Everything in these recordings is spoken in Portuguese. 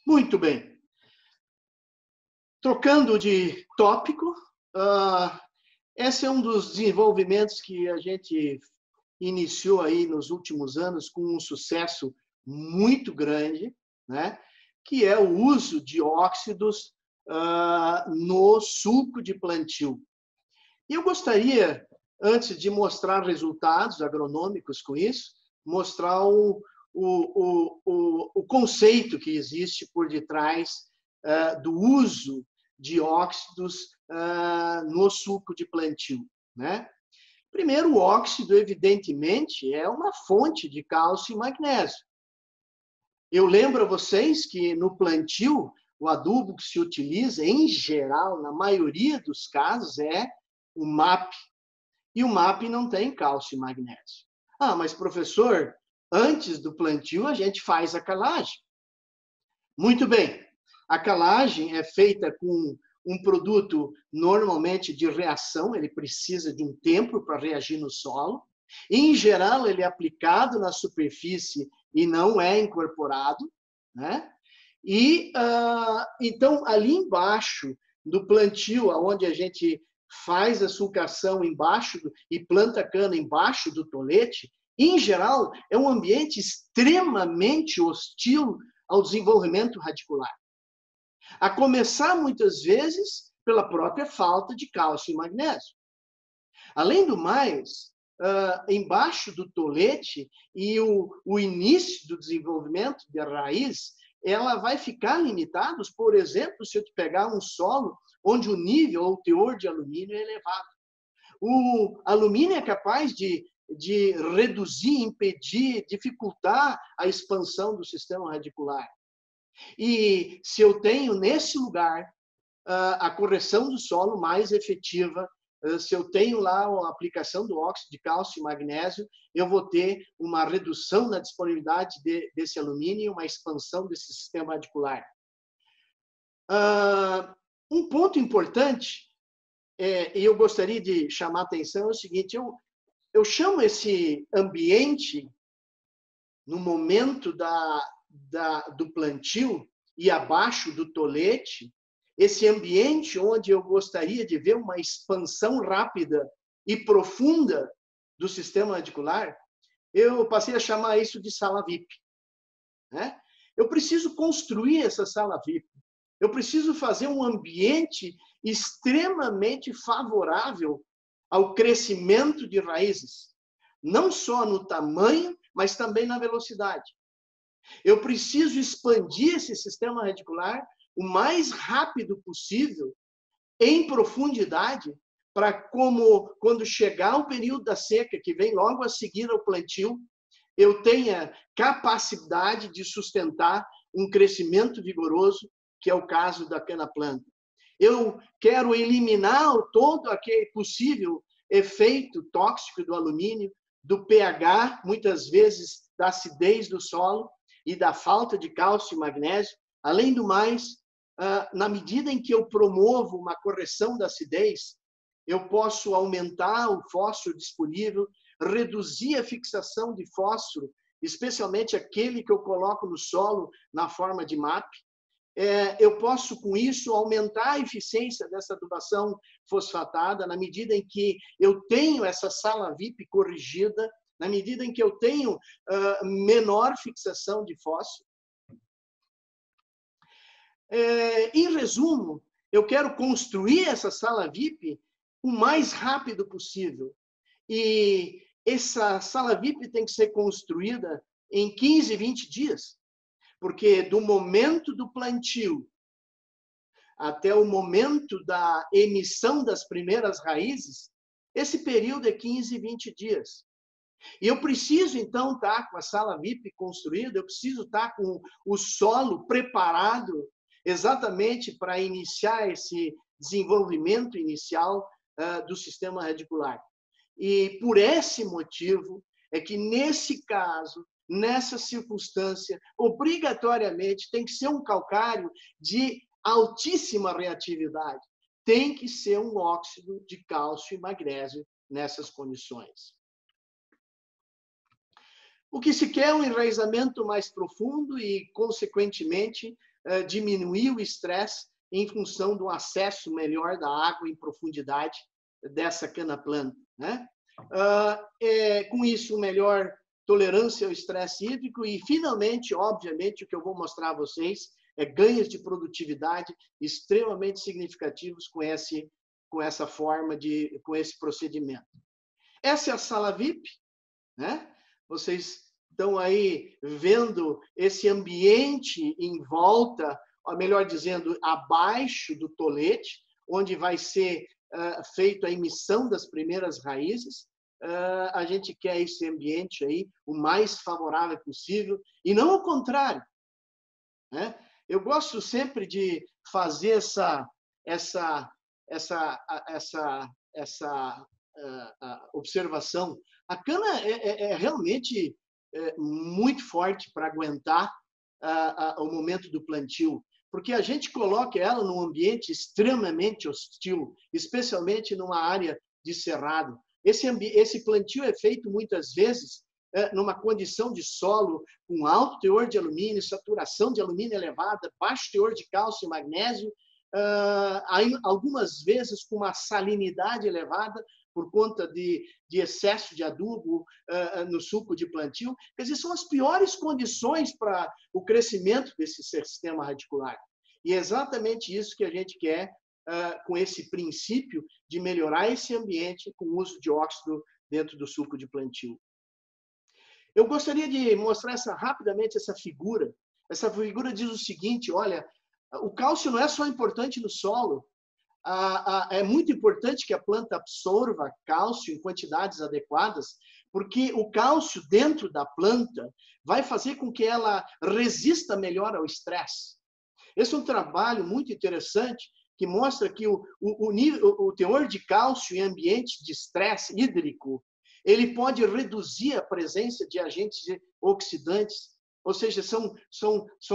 Muito bem. Trocando de tópico, esse é um dos desenvolvimentos que a gente iniciou aí nos últimos anos com um sucesso muito grande, né? Que é o uso de óxidos no suco de plantio. E eu gostaria, antes de mostrar resultados agronômicos com isso, mostrar o conceito que existe por detrás do uso de óxidos no suco de plantio, né? Primeiro, o óxido, evidentemente, é uma fonte de cálcio e magnésio. Eu lembro a vocês que no plantio, o adubo que se utiliza, em geral, na maioria dos casos, é o MAP. E o MAP não tem cálcio e magnésio. Ah, mas professor, antes do plantio a gente faz a calagem. Muito bem. A calagem é feita com um produto normalmente de reação, ele precisa de um tempo para reagir no solo. Em geral, ele é aplicado na superfície e não é incorporado, né? E então ali embaixo do plantio, onde a gente faz a sulcação embaixo e planta cana embaixo do tolete, em geral é um ambiente extremamente hostil ao desenvolvimento radicular. A começar, muitas vezes, pela própria falta de cálcio e magnésio. Além do mais, embaixo do tolete e o início do desenvolvimento da raiz, ela vai ficar limitada, por exemplo, se eu te pegar um solo onde o nível ou o teor de alumínio é elevado. O alumínio é capaz de reduzir, impedir, dificultar a expansão do sistema radicular. E se eu tenho nesse lugar a correção do solo mais efetiva, se eu tenho lá a aplicação do óxido de cálcio e magnésio, eu vou ter uma redução na disponibilidade desse alumínio e uma expansão desse sistema radicular. Um ponto importante, e eu gostaria de chamar a atenção, é o seguinte, eu chamo esse ambiente, no momento do plantio e abaixo do tolete, esse ambiente onde eu gostaria de ver uma expansão rápida e profunda do sistema radicular, eu passei a chamar isso de sala VIP, né? Eu preciso construir essa sala VIP. Eu preciso fazer um ambiente extremamente favorável ao crescimento de raízes, não só no tamanho, mas também na velocidade. Eu preciso expandir esse sistema radicular o mais rápido possível, em profundidade, para quando chegar o período da seca, que vem logo a seguir ao plantio, eu tenha capacidade de sustentar um crescimento vigoroso, que é o caso da cana-planta. Eu quero eliminar todo aquele possível efeito tóxico do alumínio, do pH, muitas vezes da acidez do solo e da falta de cálcio e magnésio. Além do mais, na medida em que eu promovo uma correção da acidez, eu posso aumentar o fósforo disponível, reduzir a fixação de fósforo, especialmente aquele que eu coloco no solo na forma de MAP. Eu posso, com isso, aumentar a eficiência dessa adubação fosfatada, na medida em que eu tenho essa sala VIP corrigida, na medida em que eu tenho menor fixação de fósforo. Em resumo, eu quero construir essa sala VIP o mais rápido possível. E essa sala VIP tem que ser construída em 15, 20 dias, porque do momento do plantio até o momento da emissão das primeiras raízes, esse período é 15, 20 dias. E eu preciso, então, estar com a sala VIP construída, eu preciso estar com o solo preparado exatamente para iniciar esse desenvolvimento inicial do sistema radicular. E por esse motivo é que, nesse caso, nessa circunstância, obrigatoriamente tem que ser um calcário de altíssima reatividade. Tem que ser um óxido de cálcio e magnésio nessas condições. O que se quer é um enraizamento mais profundo e, consequentemente, diminuir o estresse em função do acesso melhor da água em profundidade dessa cana-planta, né? Com isso, melhor tolerância ao estresse hídrico e, finalmente, obviamente, o que eu vou mostrar a vocês é ganhos de produtividade extremamente significativos com essa forma com esse procedimento. Essa é a sala VIP, né? Vocês estão aí vendo esse ambiente em volta, ou melhor dizendo, abaixo do tolete, onde vai ser feita a emissão das primeiras raízes. A gente quer esse ambiente aí o mais favorável possível, e não o contrário, né? Eu gosto sempre de fazer essa observação. A cana é realmente muito forte para aguentar o momento do plantio, porque a gente coloca ela num ambiente extremamente hostil, especialmente numa área de cerrado. Esse plantio é feito muitas vezes numa condição de solo com alto teor de alumínio, saturação de alumínio elevada, baixo teor de cálcio e magnésio, algumas vezes com uma salinidade elevada por conta de excesso de adubo no suco de plantio. Quer dizer, são as piores condições para o crescimento desse sistema radicular. E é exatamente isso que a gente quer com esse princípio de melhorar esse ambiente com o uso de óxido dentro do suco de plantio. Eu gostaria de mostrar rapidamente essa figura. Essa figura diz o seguinte: olha, o cálcio não é só importante no solo, é muito importante que a planta absorva cálcio em quantidades adequadas, porque o cálcio dentro da planta vai fazer com que ela resista melhor ao estresse. Esse é um trabalho muito interessante que mostra que o teor de cálcio em ambiente de estresse hídrico ele pode reduzir a presença de agentes oxidantes, ou seja, são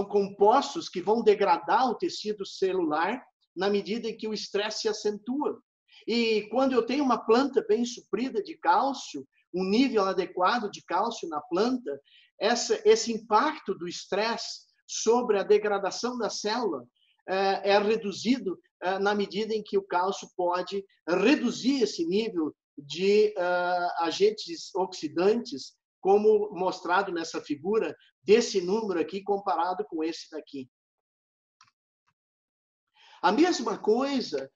compostos que vão degradar o tecido celular na medida em que o estresse se acentua. E quando eu tenho uma planta bem suprida de cálcio, um nível adequado de cálcio na planta, esse impacto do estresse sobre a degradação da célula é reduzido na medida em que o cálcio pode reduzir esse nível de agentes oxidantes, como mostrado nessa figura, desse número aqui comparado com esse daqui. A mesma coisa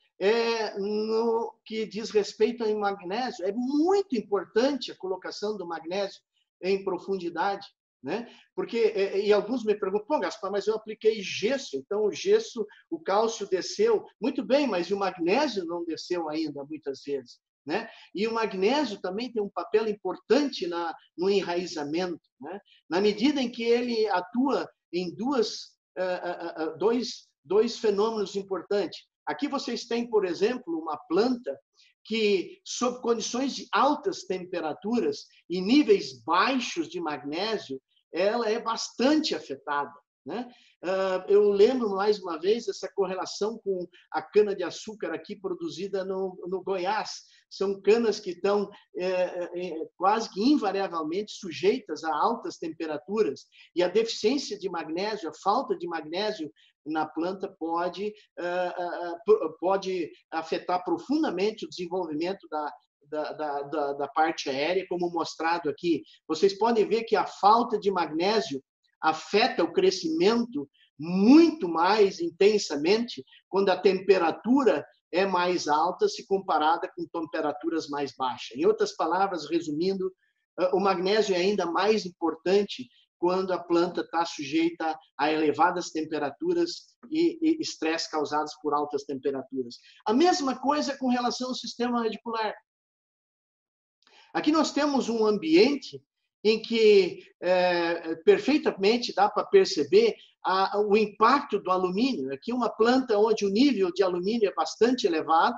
no que diz respeito ao magnésio. É muito importante a colocação do magnésio em profundidade, né? Porque, e alguns me perguntam: pô, Gaspar, mas eu apliquei gesso, então o gesso, o cálcio desceu. Muito bem, mas o magnésio não desceu ainda, muitas vezes, né? E o magnésio também tem um papel importante no enraizamento, né? Na medida em que ele atua em dois fenômenos importantes. Aqui vocês têm, por exemplo, uma planta que, sob condições de altas temperaturas e níveis baixos de magnésio, ela é bastante afetada, né? Eu lembro, mais uma vez, essa correlação com a cana-de-açúcar aqui produzida no Goiás. São canas que estão quase que invariavelmente sujeitas a altas temperaturas, e a deficiência de magnésio, a falta de magnésio na planta pode afetar profundamente o desenvolvimento da parte aérea, como mostrado aqui. Vocês podem ver que a falta de magnésio afeta o crescimento muito mais intensamente quando a temperatura é mais alta se comparada com temperaturas mais baixas. Em outras palavras, resumindo, o magnésio é ainda mais importante quando a planta está sujeita a elevadas temperaturas e estresse causados por altas temperaturas. A mesma coisa com relação ao sistema radicular. Aqui nós temos um ambiente em que perfeitamente dá para perceber o impacto do alumínio. Aqui uma planta onde o nível de alumínio é bastante elevado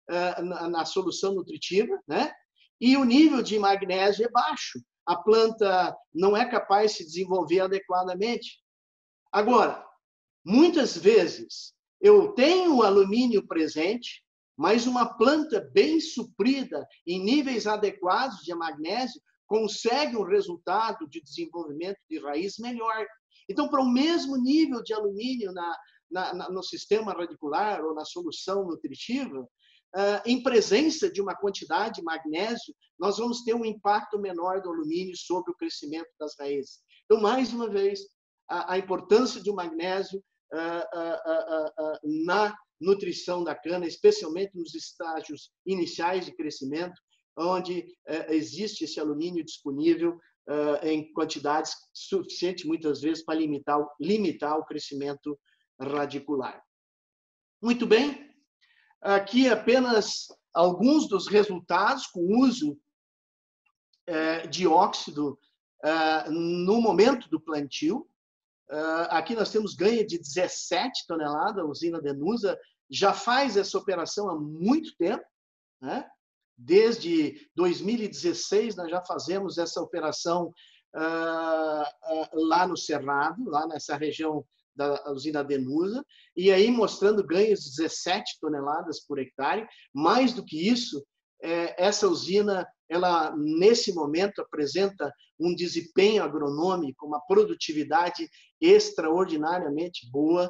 na solução nutritiva, né? E o nível de magnésio é baixo. A planta não é capaz de se desenvolver adequadamente. Agora, muitas vezes, eu tenho o alumínio presente, mas uma planta bem suprida, em níveis adequados de magnésio, consegue um resultado de desenvolvimento de raiz melhor. Então, para o mesmo nível de alumínio no sistema radicular ou na solução nutritiva, em presença de uma quantidade de magnésio, nós vamos ter um impacto menor do alumínio sobre o crescimento das raízes. Então, mais uma vez, a importância do magnésio na nutrição da cana, especialmente nos estágios iniciais de crescimento, onde existe esse alumínio disponível em quantidades suficientes, muitas vezes, para limitar o crescimento radicular. Muito bem. Aqui apenas alguns dos resultados com o uso de óxido no momento do plantio. Aqui nós temos ganho de 17 toneladas, a usina Denusa já faz essa operação há muito tempo, né? Desde 2016 nós já fazemos essa operação lá no Cerrado, lá nessa região da usina Denusa, e aí mostrando ganhos de 17 toneladas por hectare. Mais do que isso, essa usina, ela nesse momento apresenta um desempenho agronômico, uma produtividade extraordinariamente boa,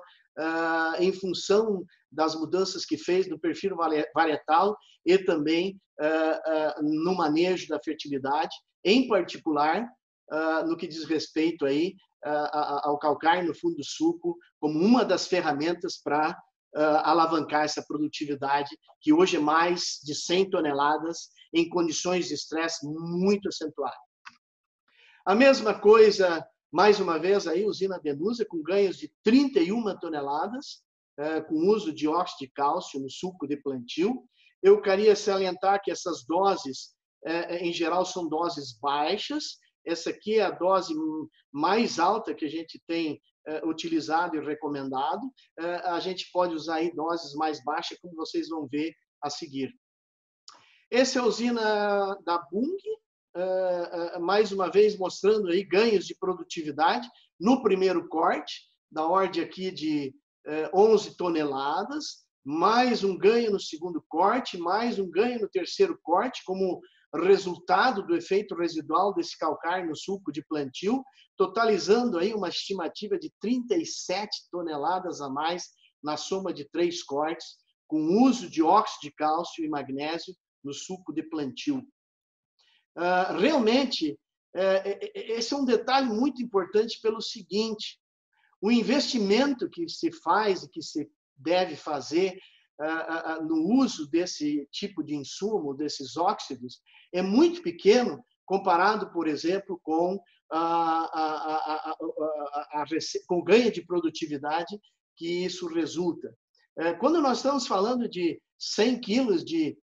em função das mudanças que fez no perfil varietal e também no manejo da fertilidade, em particular no que diz respeito aí ao calcário no fundo do sulco, como uma das ferramentas para alavancar essa produtividade, que hoje é mais de 100 toneladas em condições de estresse muito acentuadas. A mesma coisa, mais uma vez, aí, usina Denusa, com ganhos de 31 toneladas, com uso de óxido de cálcio no sulco de plantio. Eu queria salientar que essas doses, em geral, são doses baixas. Essa aqui é a dose mais alta que a gente tem utilizado e recomendado. A gente pode usar aí doses mais baixas, como vocês vão ver a seguir. Essa é a usina da Bunge, mais uma vez mostrando aí ganhos de produtividade no primeiro corte, da ordem aqui de 11 toneladas, mais um ganho no segundo corte, mais um ganho no terceiro corte, como resultado do efeito residual desse calcário no sulco de plantio, totalizando aí uma estimativa de 37 toneladas a mais na soma de 3 cortes, com uso de óxido de cálcio e magnésio no sulco de plantio. Realmente, esse é um detalhe muito importante pelo seguinte: o investimento que se faz e que se deve fazer no uso desse tipo de insumo, desses óxidos, é muito pequeno comparado, por exemplo, com o ganho de produtividade que isso resulta. Quando nós estamos falando de 100 quilos de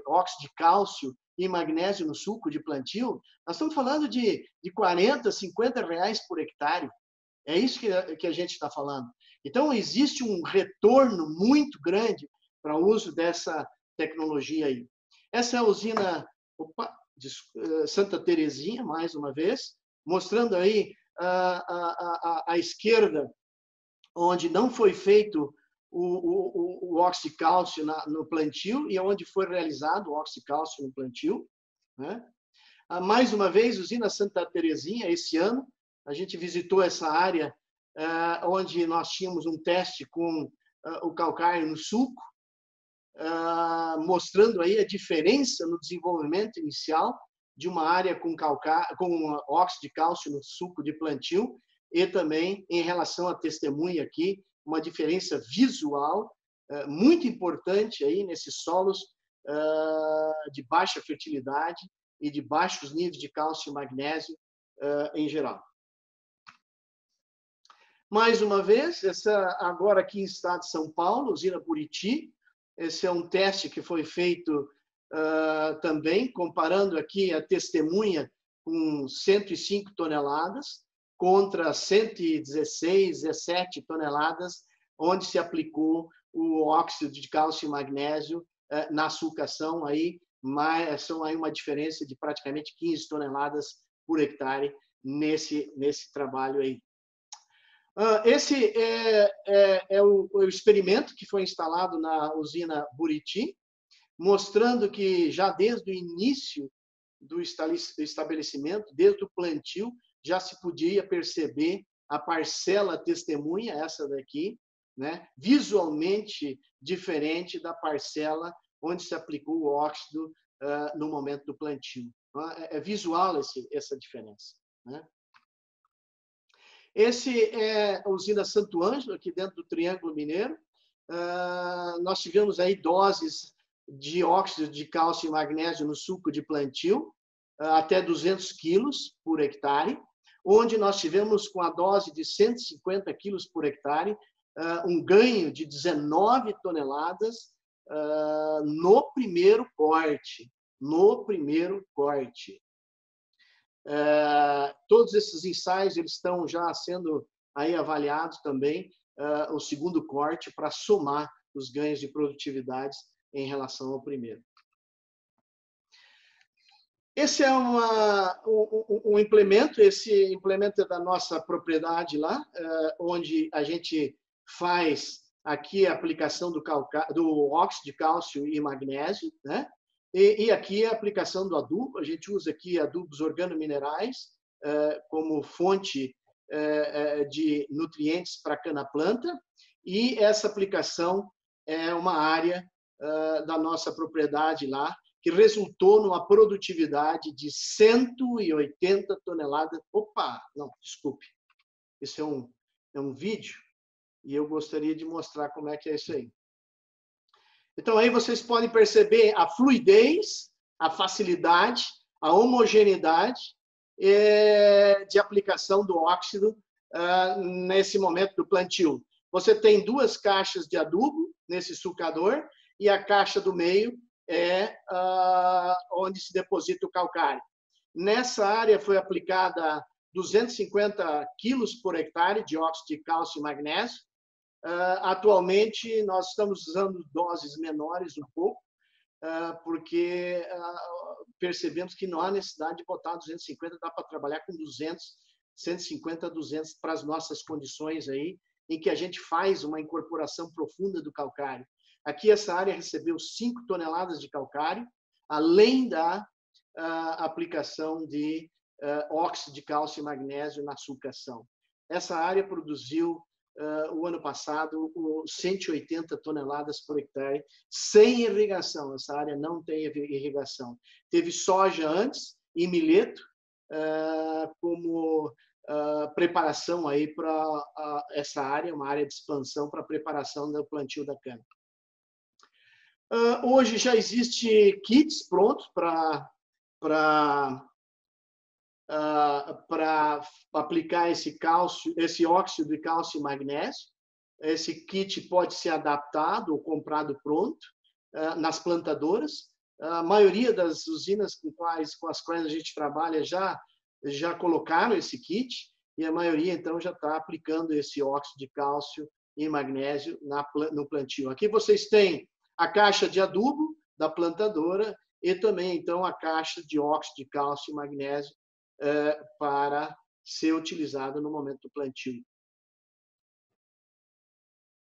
óxido de cálcio e magnésio no sulco de plantio, nós estamos falando de 40, 50 reais por hectare. É isso que a gente está falando. Então, existe um retorno muito grande para o uso dessa tecnologia aí. Essa é a usina Santa Terezinha, mais uma vez, mostrando aí à esquerda, onde não foi feito o óxido de cálcio no plantio e onde foi realizado o óxido de cálcio no plantio, né? Mais uma vez, usina Santa Terezinha, esse ano, a gente visitou essa área onde nós tínhamos um teste com o calcário no sulco, mostrando aí a diferença no desenvolvimento inicial de uma área com óxido de cálcio no sulco de plantio e também em relação à testemunha aqui, uma diferença visual muito importante aí nesses solos de baixa fertilidade e de baixos níveis de cálcio e magnésio em geral. Mais uma vez, essa agora aqui em estado de São Paulo, usina Buriti. Esse é um teste que foi feito também, comparando aqui a testemunha com 105 toneladas contra 116, 17 toneladas, onde se aplicou o óxido de cálcio e magnésio na sulcação. São aí uma diferença de praticamente 15 toneladas por hectare nesse trabalho aí. Esse é o experimento que foi instalado na usina Buriti, mostrando que já desde o início do estabelecimento, desde o plantio, já se podia perceber a parcela testemunha, essa daqui, né, visualmente diferente da parcela onde se aplicou o óxido no momento do plantio. É visual essa diferença, né? Esse é a usina Santo Ângelo, aqui dentro do Triângulo Mineiro. Nós tivemos aí doses de óxido de cálcio e magnésio no suco de plantio, até 200 quilos por hectare, onde nós tivemos, com a dose de 150 quilos por hectare, um ganho de 19 toneladas no primeiro corte. No primeiro corte. Todos esses ensaios eles estão já sendo aí avaliados também, o segundo corte, para somar os ganhos de produtividade em relação ao primeiro. Esse é um implemento, esse implemento é da nossa propriedade lá, onde a gente faz aqui a aplicação do óxido de cálcio e magnésio, né? E aqui a aplicação do adubo. A gente usa aqui adubos organominerais como fonte de nutrientes para a cana-planta, e essa aplicação é uma área da nossa propriedade lá, que resultou numa produtividade de 180 toneladas. Opa, não, desculpe. Isso é um vídeo e eu gostaria de mostrar como é que é isso aí. Então, aí vocês podem perceber a fluidez, a facilidade, a homogeneidade de aplicação do óxido nesse momento do plantio. Você tem duas caixas de adubo nesse sulcador e a caixa do meio é onde se deposita o calcário. Nessa área foi aplicada 250 quilos por hectare de óxido de cálcio e magnésio. Atualmente, nós estamos usando doses menores um pouco, porque percebemos que não há necessidade de botar 250, dá para trabalhar com 200, 150 a 200 para as nossas condições aí, em que a gente faz uma incorporação profunda do calcário. Aqui essa área recebeu 5 toneladas de calcário, além da aplicação de óxido de cálcio e magnésio na sulcação. Essa área produziu, o ano passado, 180 toneladas por hectare, sem irrigação. Essa área não tem irrigação. Teve soja antes e milheto como preparação aí para essa área, uma área de expansão para preparação do plantio da cana. Hoje já existe kits prontos para aplicar esse óxido de cálcio e magnésio. Esse kit pode ser adaptado ou comprado pronto nas plantadoras. A maioria das usinas com as quais a gente trabalha já colocaram esse kit, e a maioria, então, já está aplicando esse óxido de cálcio e magnésio no plantio. Aqui vocês têm a caixa de adubo da plantadora e também, então, a caixa de óxido de cálcio e magnésio para ser utilizada no momento do plantio.